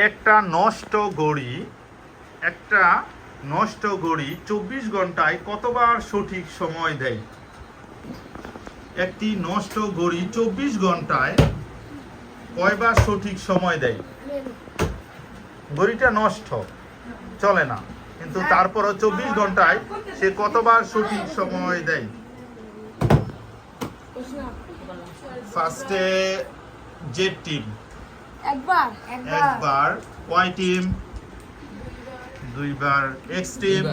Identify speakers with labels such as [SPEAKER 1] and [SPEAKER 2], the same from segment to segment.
[SPEAKER 1] একটা নষ্ট ঘড়ি 24 ঘন্টায় কতবার সঠিক সময় দেয়? একটি নষ্ট ঘড়ি 24 ঘন্টায় কয়বার সঠিক সময় দেয়? ঘড়িটা নষ্ট, চলে না, কিন্তু তারপরও 24 ঘন্টায় সে কতবার সঠিক সময় দেয়? ফার্স্টে জেড টিম একবার, ওয়াই টিম দুইবার, এক্স টিম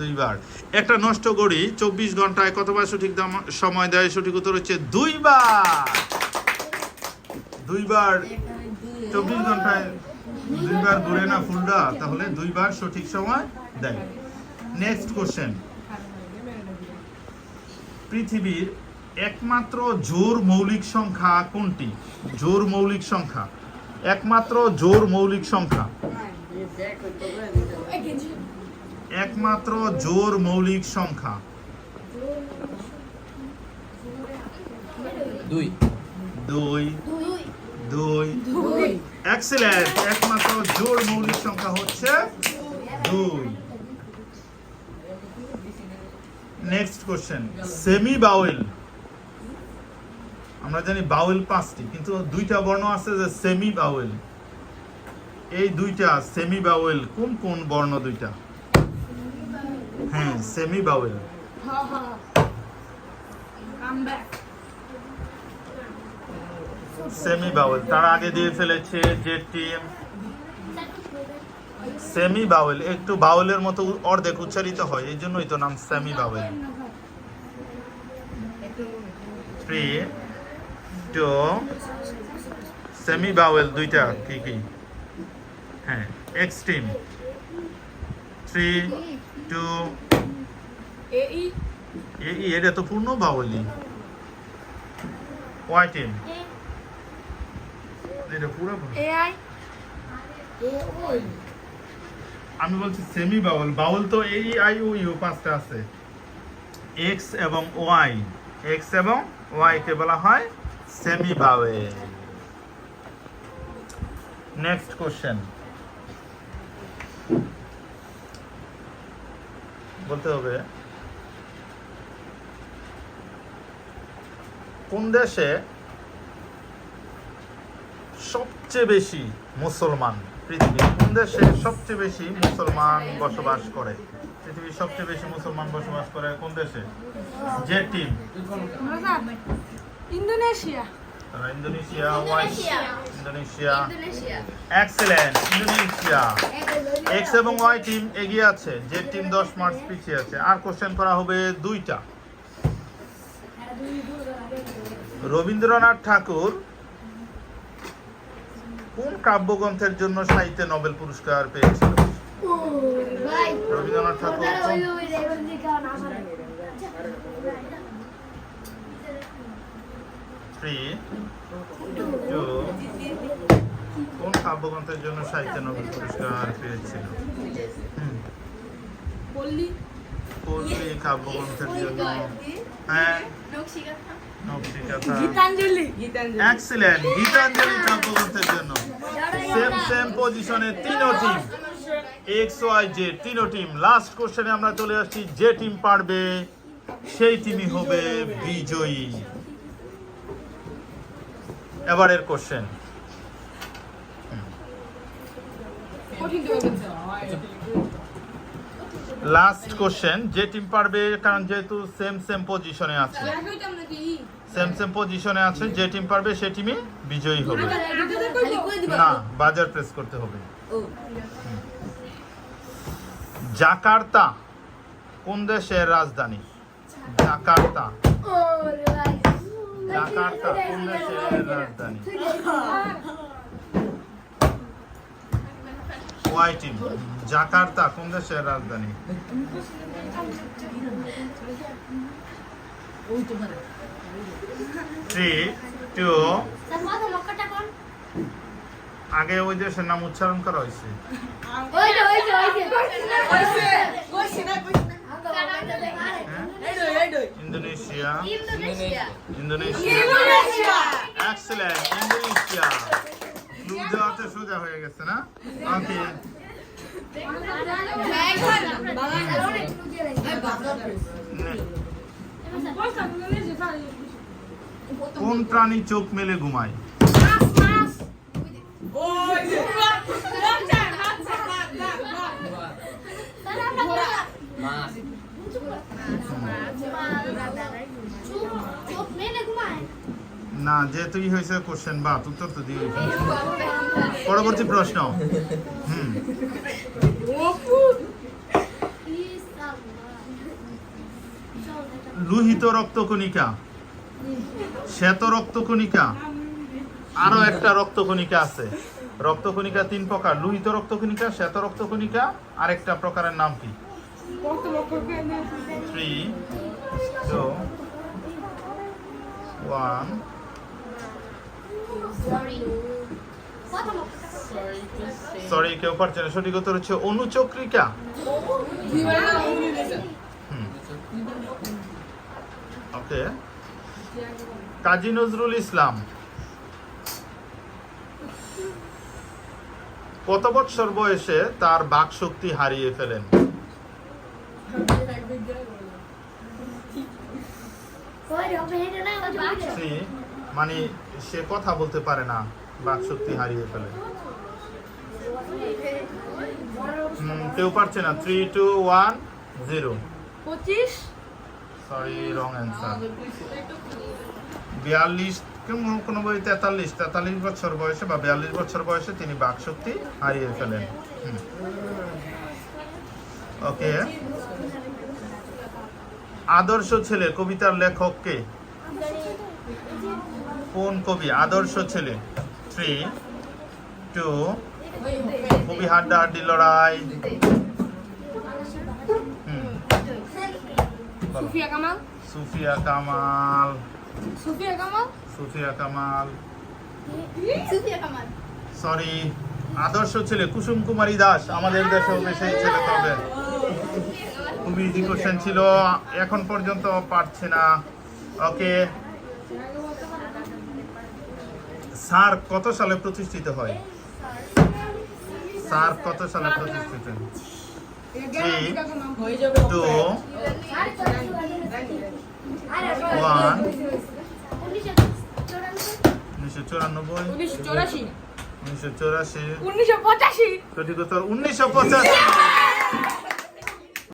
[SPEAKER 1] দুইবার। একটা নষ্ট ঘড়ি 24 ঘন্টায় কতবার সঠিক সময় দেয়? সঠিক উত্তর হচ্ছে দুইবার। 24 ঘন্টায় দুইবার ঘুরে না ফুলটা, তাহলে দুইবার সঠিক সময় দেয়। নেক্সট কোশ্চেন, পৃথিবীর একমাত্র জোড় মৌলিক সংখ্যা কোনটি? জোড় মৌলিক সংখ্যা, একমাত্র জোড় মৌলিক সংখ্যা, একমাত্র জোড় মৌলিক সংখ্যা। 2 এক্সেলেন্ট, একমাত্র জোড় মৌলিক সংখ্যা হচ্ছে 2। নেক্সট কোশ্চেন, সেমি বাউল। আমরা জানি বাউল 5টি, কিন্তু দুইটা বর্ণ আছে যে সেমি বাউল। এই দুইটা সেমি বাউল কোন কোন বর্ণ দুইটা? হ্যাঁ, সেমি বাউল। সেমি বাউল তার আগে দিয়ে ফেলেছে যে টিম। সেমি বাউল একটু বাউলের মতো অর্ধেক উচ্চারিত হয়, এই জন্যই তো নাম সেমি বাউল। 3, 2 সেমি বাউল দুইটা কি কি? হ্যাঁ, এক্স টিম 3, 2 এটা তো পূর্ণ বাউলই। ওয়াই টিম এটা পুরো, আমি বলছি সেমি বাউল। বাউল তো এই আই ও ইউ 5টা আছে। এক্স এবং ওয়াই, এক্স এবং ওয়াই কে বলা হয় সেমি বাউল। নেক্সট কোশ্চেন, বলতে হবে কোন দেশে সবচেয়ে বেশি মুসলমান? পৃথিবীর কোন দেশে সবচেয়ে বেশি মুসলমান বসবাস করে? পৃথিবীর সবচেয়ে বেশি মুসলমান বসবাস করে কোন দেশে? যে team
[SPEAKER 2] Indonesia.
[SPEAKER 1] Indonesia, Indonesia excellent, Indonesia. X এবং ওয়াই টিম এগিয়ে আছে, যে টিম 10 মার্কস পিছিয়ে আছে। আর কোশ্চেন করা হবে দুইটা। রবীন্দ্রনাথ ঠাকুর কোন কাব্যগ্রন্থের জন্য সাহিত্যে নোবেল পুরস্কার পেয়েছিল? রবীন্দ্রনাথ ঠাকুর 3, 2 কোন কাব্যগ্রন্থের জন্য সাহিত্যে নোবেল পুরস্কার পেয়েছিল? পল্লী কাব্যগ্রন্থের জন্য। হ্যাঁ,
[SPEAKER 2] গীতাঞ্জলি।
[SPEAKER 1] এক্সেলেন্ট, গীতাঞ্জলি কাব্যগ্রন্থের জন্য। সেম পজিশনে তিনও টিম, এক্স ওয়াই জেড তিনও টিম। লাস্ট কোশ্চেনে আমরা চলে আসছি, যে টিম পারবে সেই টিমই হবে বিজয়ী। এবারের কোশ্চেন, লাস্ট কোশ্চেন, যে টিম পারবে, কারণ যেহেতু সেম পজিশনে আছে, সেম পজিশনে আছে, যে টিম পারবে সে টিমই বিজয়ী হবে। না, বাজার প্রেস করতে হবে। জাকার্তা কোন দেশের রাজধানী? জাকার্তা, জাকার্তা কোন দেশের রাজধানী? ওয়াই টিম, জাকার্তা কোন দেশের রাজধানী? থ্রি, টু, আগে ওই দেশের নাম উচ্চারণ করা হয়েছে। Indonesia, Indonesia, excellent, Indonesia. Clue দেওয়াতে সোজা হয়ে গেছে না? ওকে, কোন প্রাণী চোখ মেলে ঘুমায়? না, যেহেতুই হয়েছে কোশ্চেন বা উত্তর তো দিয়ে পরবর্তী প্রশ্ন। লোহিত রক্তকণিকা, শ্বেত রক্তকণিকা, আরো একটা রক্তকণিকা আছে। রক্তকণিকা 3 প্রকার, লোহিত রক্তকণিকা, শ্বেত রক্তকণিকা, আরেকটা প্রকারের নাম কি? 3, 2, 1। সরি, কেউ পারছে না। সঠিক উত্তর হচ্ছে অনুচক্রিকা। ওকে, কাজী নজরুল ইসলাম কত বৎসর বয়সে তার বাকশক্তি হারিয়ে ফেলেন? মানে সে কথা বলতে পারে না, বাকশক্তি হারিয়ে ফেলে। কেউ পারছে না। 3, 2, 1, 0।
[SPEAKER 2] 25।
[SPEAKER 1] Sorry, wrong answer. 42, কোন বই 43 বছর বয়সে বা 42 বছর বয়সে তিনি বাকশক্তি হারিয়ে ফেলেন। ওকে, আদর্শ ছেলে কবিতার লেখক কে? কোন কবি? আদর্শ ছেলে। 3, 2, কবি হাড্ডাহাড্ডি লড়াই।
[SPEAKER 2] সুফিয়া কামাল।
[SPEAKER 1] সুফিয়া কামাল।
[SPEAKER 2] সুফিয়া কামাল।
[SPEAKER 1] সুফিয়া কামাল।
[SPEAKER 2] সুফিয়া কামাল।
[SPEAKER 1] সরি, আদর্শ ছেলে কুসুম কুমারী দাস। আমাদের দেশেও বেশি ছেলে তবে খুবই ইজি কোশ্চেন ছিল, এখন পর্যন্ত পারছে না। ওকে, সার্ক কত সালে প্রতিষ্ঠিত হয়? সার্ক কত সালে প্রতিষ্ঠিত? 3, 2, 1। 1984। 1984।
[SPEAKER 2] 1985।
[SPEAKER 1] সঠিক উত্তর 1985।